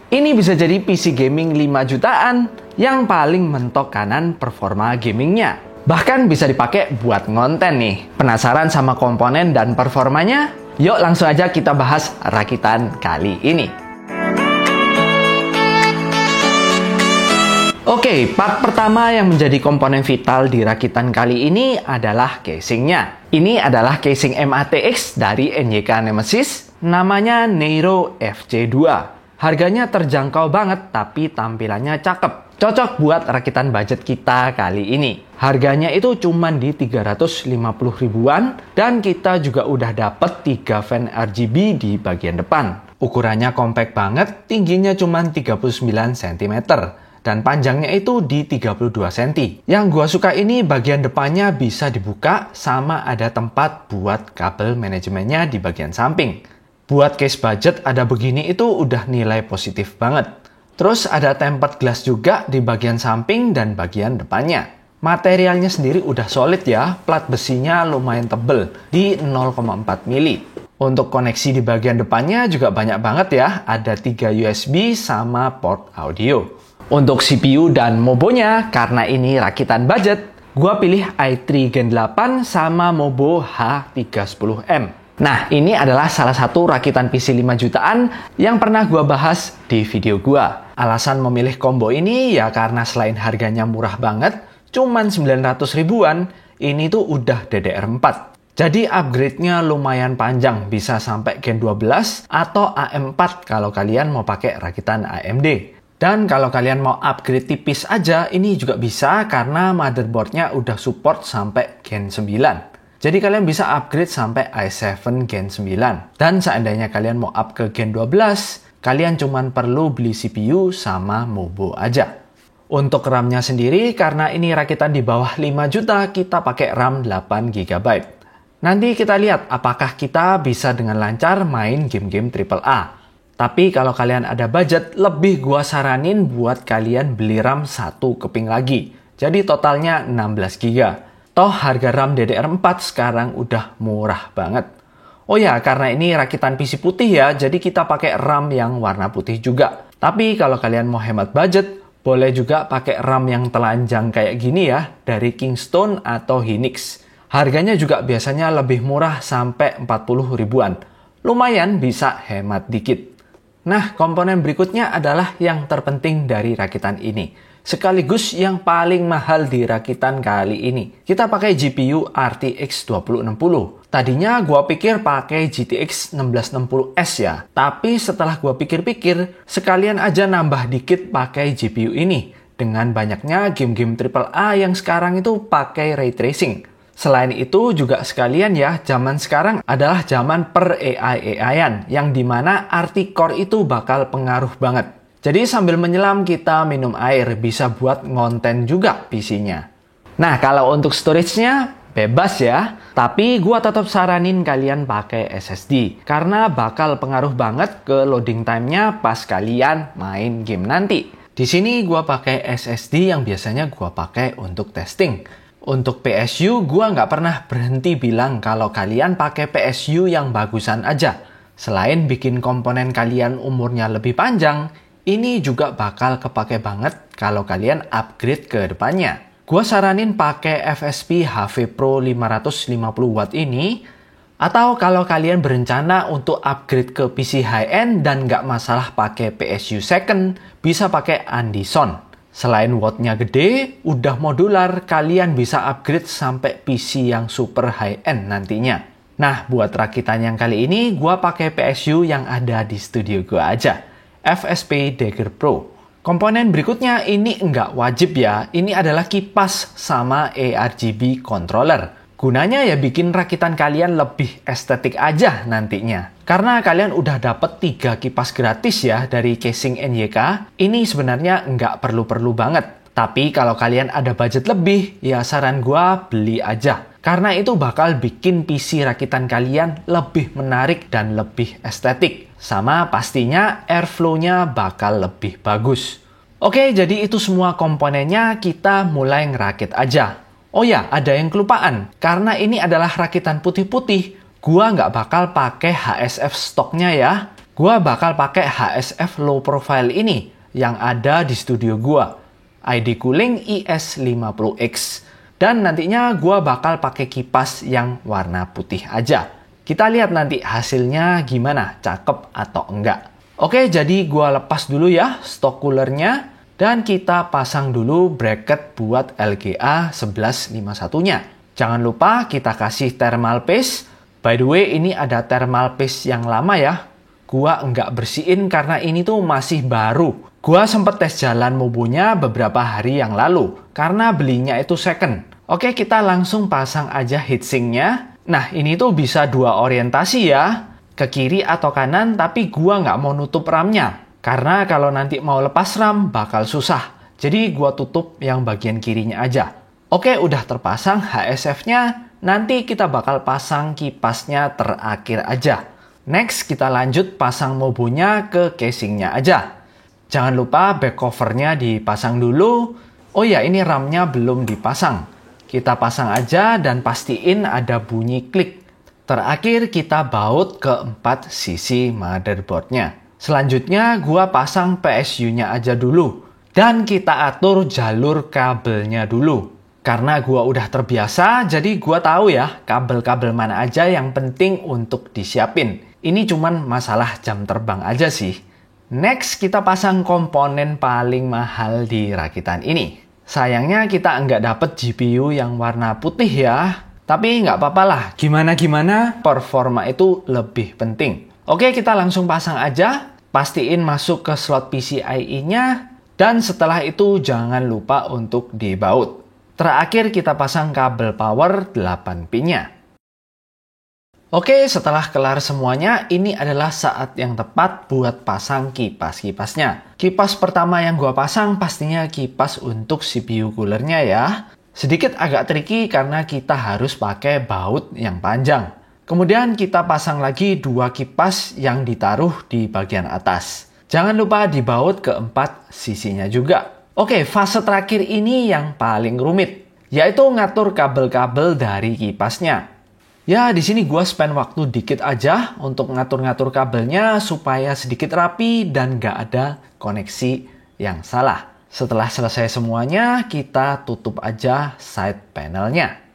Ini bisa jadi PC gaming 5 jutaan yang paling mentok kanan performa gamingnya. Bahkan bisa dipakai buat ngonten nih. Penasaran sama komponen dan performanya? Yuk langsung aja kita bahas rakitan kali ini. Oke, part pertama yang menjadi komponen vital di rakitan kali ini adalah casingnya. Ini adalah casing MATX dari NYK Nemesis, namanya Neiro FC2. Harganya terjangkau banget, tapi tampilannya cakep. Cocok buat rakitan budget kita kali ini. Harganya itu cuman di 350 ribuan, dan kita juga udah dapet 3 fan RGB di bagian depan. Ukurannya compact banget, tingginya cuman 39 cm. Dan panjangnya itu di 32 cm. Yang gua suka ini bagian depannya bisa dibuka, sama ada tempat buat kabel manajemennya di bagian samping. Buat case budget ada begini itu udah nilai positif banget. Terus ada tempered glass juga di bagian samping dan bagian depannya. Materialnya sendiri udah solid ya, plat besinya lumayan tebel di 0,4 mili. Untuk koneksi di bagian depannya juga banyak banget ya, ada 3 USB sama port audio. Untuk CPU dan mobonya, karena ini rakitan budget, gua pilih i3 Gen 8 sama mobo H310M. Nah, ini adalah salah satu rakitan PC 5 jutaan yang pernah gua bahas di video gua. Alasan memilih combo ini ya karena selain harganya murah banget, cuman 900 ribuan, ini tuh udah DDR4. Jadi upgrade-nya lumayan panjang, bisa sampai Gen 12 atau AM4 kalau kalian mau pakai rakitan AMD. Dan kalau kalian mau upgrade tipis aja, ini juga bisa karena motherboard-nya udah support sampai Gen 9. Jadi kalian bisa upgrade sampai i7 Gen 9. Dan seandainya kalian mau up ke Gen 12, kalian cuman perlu beli CPU sama mobo aja. Untuk RAM-nya sendiri, karena ini rakitan di bawah 5 juta, kita pakai RAM 8 GB. Nanti kita lihat apakah kita bisa dengan lancar main game-game AAA. Tapi kalau kalian ada budget, lebih gua saranin buat kalian beli RAM 1 keping lagi. Jadi totalnya 16 GB. Toh harga RAM DDR4 sekarang udah murah banget. Oh ya, karena ini rakitan PC putih ya, jadi kita pakai RAM yang warna putih juga. Tapi kalau kalian mau hemat budget, boleh juga pakai RAM yang telanjang kayak gini ya, dari Kingston atau Hynix. Harganya juga biasanya lebih murah sampai 40 ribuan. Lumayan bisa hemat dikit. Nah, komponen berikutnya adalah yang terpenting dari rakitan ini. Sekaligus yang paling mahal di rakitan kali ini. Kita pakai GPU RTX 2060. Tadinya gua pikir pakai GTX 1660S ya. Tapi setelah gua pikir-pikir, sekalian aja nambah dikit pakai GPU ini. Dengan banyaknya game-game AAA yang sekarang itu pakai ray tracing. Selain itu juga sekalian ya, zaman sekarang adalah zaman per AI-an. Yang dimana RT Core itu bakal pengaruh banget. Jadi sambil menyelam kita minum air, bisa buat ngonten juga PC-nya. Nah, kalau untuk storage-nya bebas ya. Tapi gua tetap saranin kalian pakai SSD. Karena bakal pengaruh banget ke loading time-nya pas kalian main game nanti. Di sini gua pakai SSD yang biasanya gua pakai untuk testing. Untuk PSU, gua nggak pernah berhenti bilang kalau kalian pakai PSU yang bagusan aja. Selain bikin komponen kalian umurnya lebih panjang, ini juga bakal kepake banget kalau kalian upgrade ke depannya. Gua saranin pakai FSP HV Pro 550 watt ini, atau kalau kalian berencana untuk upgrade ke PC high-end dan nggak masalah pakai PSU second, bisa pakai Andison. Selain wattnya gede, udah modular, kalian bisa upgrade sampai PC yang super high-end nantinya. Nah, buat rakitan yang kali ini, gua pakai PSU yang ada di studio gua aja. FSP Dagger Pro. Komponen berikutnya ini enggak wajib ya, ini adalah kipas sama ARGB controller. Gunanya ya bikin rakitan kalian lebih estetik aja nantinya. Karena kalian udah dapet 3 kipas gratis ya dari casing NYK, ini sebenarnya enggak perlu-perlu banget. Tapi kalau kalian ada budget lebih, ya saran gua beli aja. Karena itu bakal bikin PC rakitan kalian lebih menarik dan lebih estetik. Sama pastinya airflow-nya bakal lebih bagus. Oke, jadi itu semua komponennya, kita mulai ngerakit aja. Oh ya, ada yang kelupaan. Karena ini adalah rakitan putih-putih, gua nggak bakal pakai HSF stoknya ya. Gua bakal pakai HSF low profile ini yang ada di studio gua. ID cooling IS50X. Dan nantinya gua bakal pakai kipas yang warna putih aja. Kita lihat nanti hasilnya gimana, cakep atau enggak. Oke, jadi gua lepas dulu ya stok coolernya. Dan kita pasang dulu bracket buat LGA 1151-nya. Jangan lupa kita kasih thermal paste. By the way, ini ada thermal paste yang lama ya. Gua nggak bersihin karena ini tuh masih baru. Gua sempet tes jalan mobonya beberapa hari yang lalu. Karena belinya itu second. Oke, kita langsung pasang aja heatsinknya. Nah, ini tuh bisa dua orientasi ya. Ke kiri atau kanan, tapi gua nggak mau nutup RAM-nya. Karena kalau nanti mau lepas RAM, bakal susah. Jadi gua tutup yang bagian kirinya aja. Oke, udah terpasang HSF-nya. Nanti kita bakal pasang kipasnya terakhir aja. Next, kita lanjut pasang mobonya ke casingnya aja. Jangan lupa back covernya dipasang dulu. Oh ya, ini RAM-nya belum dipasang. Kita pasang aja dan pastiin ada bunyi klik. Terakhir, kita baut ke 4 sisi motherboardnya. Selanjutnya, gua pasang PSU-nya aja dulu. Dan kita atur jalur kabelnya dulu. Karena gua udah terbiasa, jadi gua tahu ya kabel-kabel mana aja yang penting untuk disiapin. Ini cuman masalah jam terbang aja sih. Next, kita pasang komponen paling mahal di rakitan ini. Sayangnya kita nggak dapet GPU yang warna putih ya. Tapi nggak apa-apa lah, gimana-gimana performa itu lebih penting. Oke, kita langsung pasang aja. Pastiin masuk ke slot PCIe-nya. Dan setelah itu jangan lupa untuk dibaut. Terakhir kita pasang kabel power 8 pin-nya. Oke, setelah kelar semuanya, ini adalah saat yang tepat buat pasang kipas-kipasnya. Kipas pertama yang gua pasang pastinya kipas untuk CPU coolernya ya. Sedikit agak tricky karena kita harus pakai baut yang panjang. Kemudian kita pasang lagi dua kipas yang ditaruh di bagian atas. Jangan lupa dibaut ke 4 sisinya juga. Oke, fase terakhir ini yang paling rumit, yaitu ngatur kabel-kabel dari kipasnya. Ya, di sini gua spend waktu dikit aja untuk ngatur-ngatur kabelnya supaya sedikit rapi dan nggak ada koneksi yang salah. Setelah selesai semuanya, kita tutup aja side panelnya.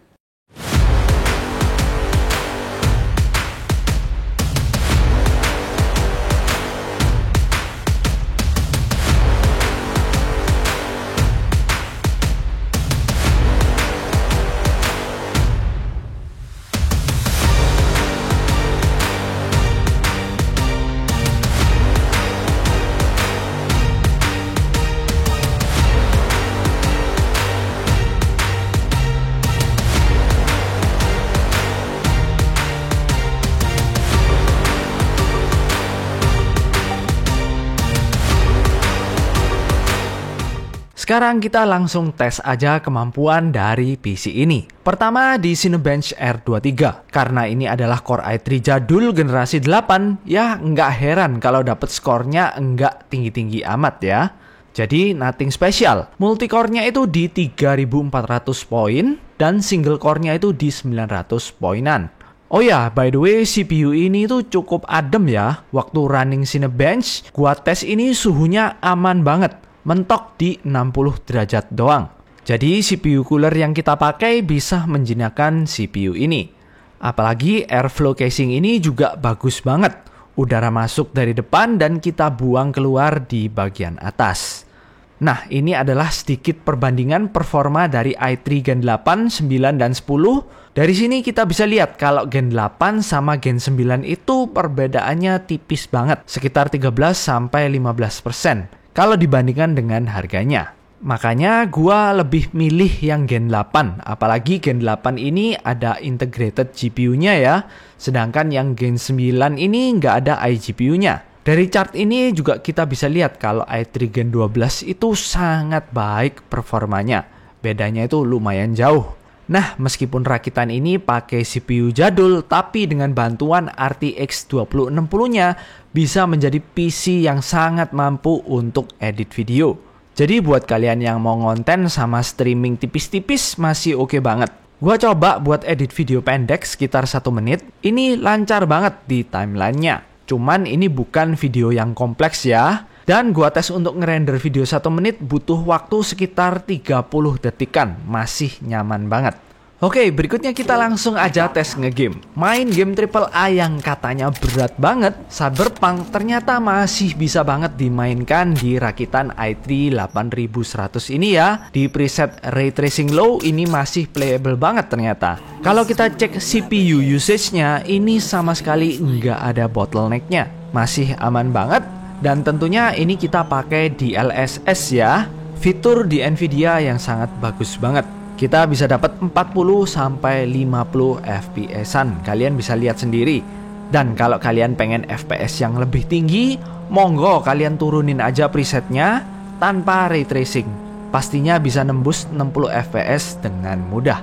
Sekarang kita langsung tes aja kemampuan dari PC ini. Pertama di Cinebench R23. Karena ini adalah Core i3 jadul generasi 8, ya nggak heran kalau dapet skornya nggak tinggi-tinggi amat ya. Jadi nothing special. Multicore-nya itu di 3400 poin dan single core-nya itu di 900 poinan. Oh ya, by the way, CPU ini tuh cukup adem ya. Waktu running Cinebench, gua tes ini suhunya aman banget. Mentok di 60 derajat doang. Jadi CPU cooler yang kita pakai bisa menjinakkan CPU ini. Apalagi airflow casing ini juga bagus banget. Udara masuk dari depan dan kita buang keluar di bagian atas. Nah, ini adalah sedikit perbandingan performa dari i3 Gen 8, 9, dan 10. Dari sini kita bisa lihat kalau Gen 8 sama Gen 9 itu perbedaannya tipis banget. Sekitar 13-15%. Kalau dibandingkan dengan harganya. Makanya gua lebih milih yang Gen 8. Apalagi Gen 8 ini ada integrated GPU-nya ya. Sedangkan yang Gen 9 ini nggak ada iGPU-nya. Dari chart ini juga kita bisa lihat kalau i3 Gen 12 itu sangat baik performanya. Bedanya itu lumayan jauh. Nah, meskipun rakitan ini pakai CPU jadul, tapi dengan bantuan RTX 2060-nya bisa menjadi PC yang sangat mampu untuk edit video. Jadi buat kalian yang mau ngonten sama streaming tipis-tipis masih oke banget. Gua coba buat edit video pendek sekitar 1 menit, ini lancar banget di timelinenya. Cuman ini bukan video yang kompleks ya. Dan gua tes untuk ngerender video 1 menit butuh waktu sekitar 30 detikan. Masih nyaman banget. Oke, berikutnya kita langsung aja tes ngegame. Main game AAA yang katanya berat banget, Cyberpunk ternyata masih bisa banget dimainkan di rakitan i3 8100 ini ya. Di preset Ray Tracing Low ini masih playable banget ternyata. Kalau kita cek CPU usage-nya, ini sama sekali nggak ada bottleneck-nya. Masih aman banget. Dan tentunya ini kita pakai DLSS ya. Fitur di Nvidia yang sangat bagus banget. Kita bisa dapat 40 sampai 50 FPS-an. Kalian bisa lihat sendiri. Dan kalau kalian pengen FPS yang lebih tinggi, monggo kalian turunin aja presetnya tanpa ray tracing. Pastinya bisa nembus 60 FPS dengan mudah.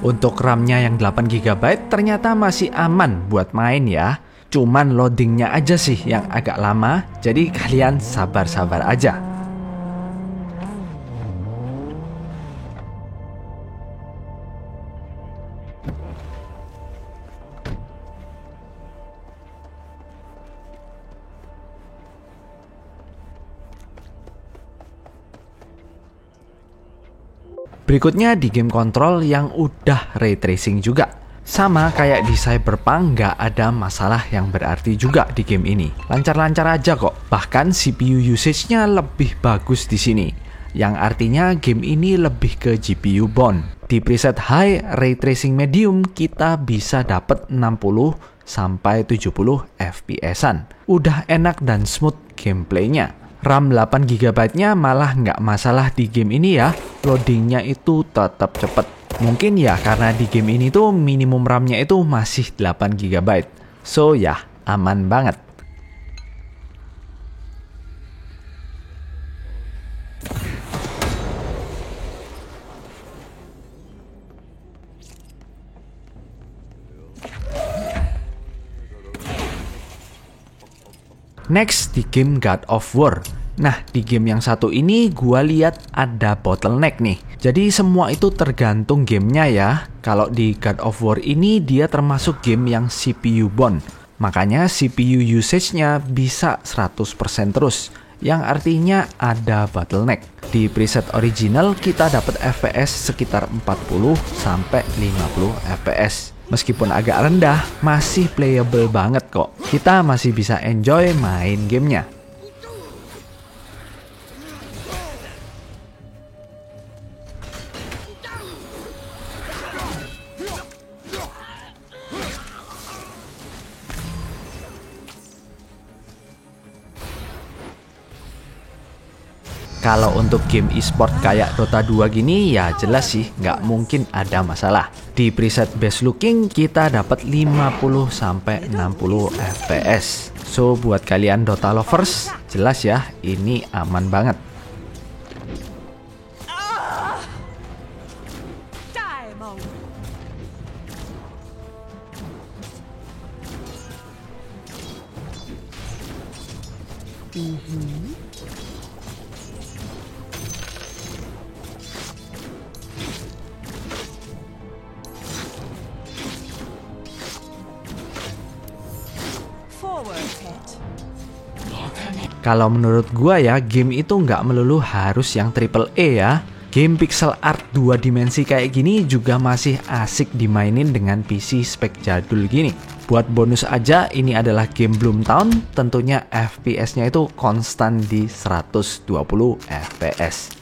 Untuk RAM-nya yang 8GB ternyata masih aman buat main ya. Cuman loadingnya aja sih yang agak lama, jadi kalian sabar-sabar aja. Berikutnya di game kontrol yang udah ray tracing juga. Sama kayak di Cyberpunk, nggak ada masalah yang berarti juga di game ini. Lancar-lancar aja kok. Bahkan CPU usage-nya lebih bagus di sini. Yang artinya game ini lebih ke GPU bond. Di preset High Ray Tracing Medium kita bisa dapat 60 sampai 70 FPS-an. Udah enak dan smooth gameplaynya. RAM 8GB-nya malah nggak masalah di game ini ya. Loadingnya itu tetap cepet. Mungkin ya karena di game ini tuh minimum RAM-nya itu masih 8GB. So ya, aman banget. Next di game God of War. Nah, di game yang satu ini gua lihat ada bottleneck nih. Jadi semua itu tergantung gamenya ya. Kalau di God of War ini dia termasuk game yang CPU bond. Makanya CPU usage-nya bisa 100% terus. Yang artinya ada bottleneck. Di preset original kita dapat FPS sekitar 40 sampai 50 FPS. Meskipun agak rendah, masih playable banget kok. Kita masih bisa enjoy main gamenya. Kalau untuk game e-sport kayak Dota 2 gini ya jelas sih nggak mungkin ada masalah. Di preset best looking kita dapat 50 sampai 60 FPS. So buat kalian Dota lovers jelas ya ini aman banget. Kalau menurut gua ya, game itu nggak melulu harus yang triple A ya. Game pixel art 2 dimensi kayak gini juga masih asik dimainin dengan PC spek jadul gini. Buat bonus aja, ini adalah game Bloom Town, tentunya FPS-nya itu konstan di 120 FPS.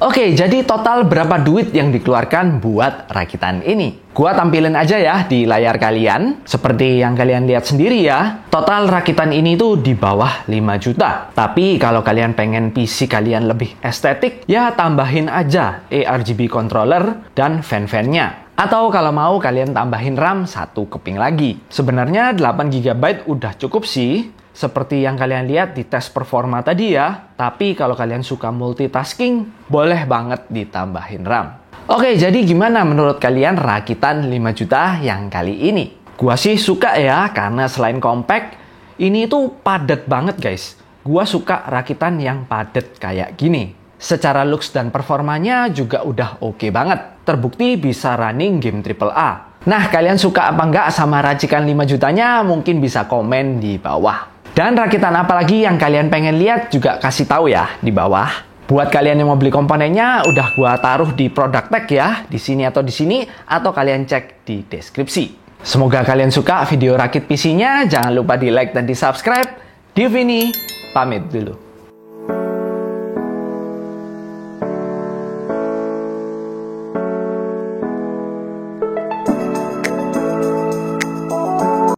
Oke, jadi total berapa duit yang dikeluarkan buat rakitan ini? Gua tampilin aja ya di layar kalian. Seperti yang kalian lihat sendiri ya, total rakitan ini tuh di bawah 5 juta. Tapi kalau kalian pengen PC kalian lebih estetik, ya tambahin aja ARGB controller dan fan-fannya. Atau kalau mau kalian tambahin RAM 1 keping lagi. Sebenarnya 8GB udah cukup sih. seperti yang kalian lihat di tes performa tadi ya. Tapi kalau kalian suka multitasking, boleh banget ditambahin RAM. Oke, jadi gimana menurut kalian rakitan 5 juta yang kali ini? Gua sih suka ya, karena selain compact, ini tuh padat banget guys. Gua suka rakitan yang padat kayak gini. Secara looks dan performanya juga udah oke banget. Terbukti bisa running game AAA. Nah, kalian suka apa enggak sama racikan 5 jutanya? Mungkin bisa komen di bawah. Dan rakitan apa lagi yang kalian pengen lihat juga kasih tahu ya di bawah. Buat kalian yang mau beli komponennya, udah gua taruh di product tag ya, di sini atau di sini, atau kalian cek di deskripsi. Semoga kalian suka video rakit PC-nya. Jangan lupa di like dan di subscribe. Div ini pamit dulu.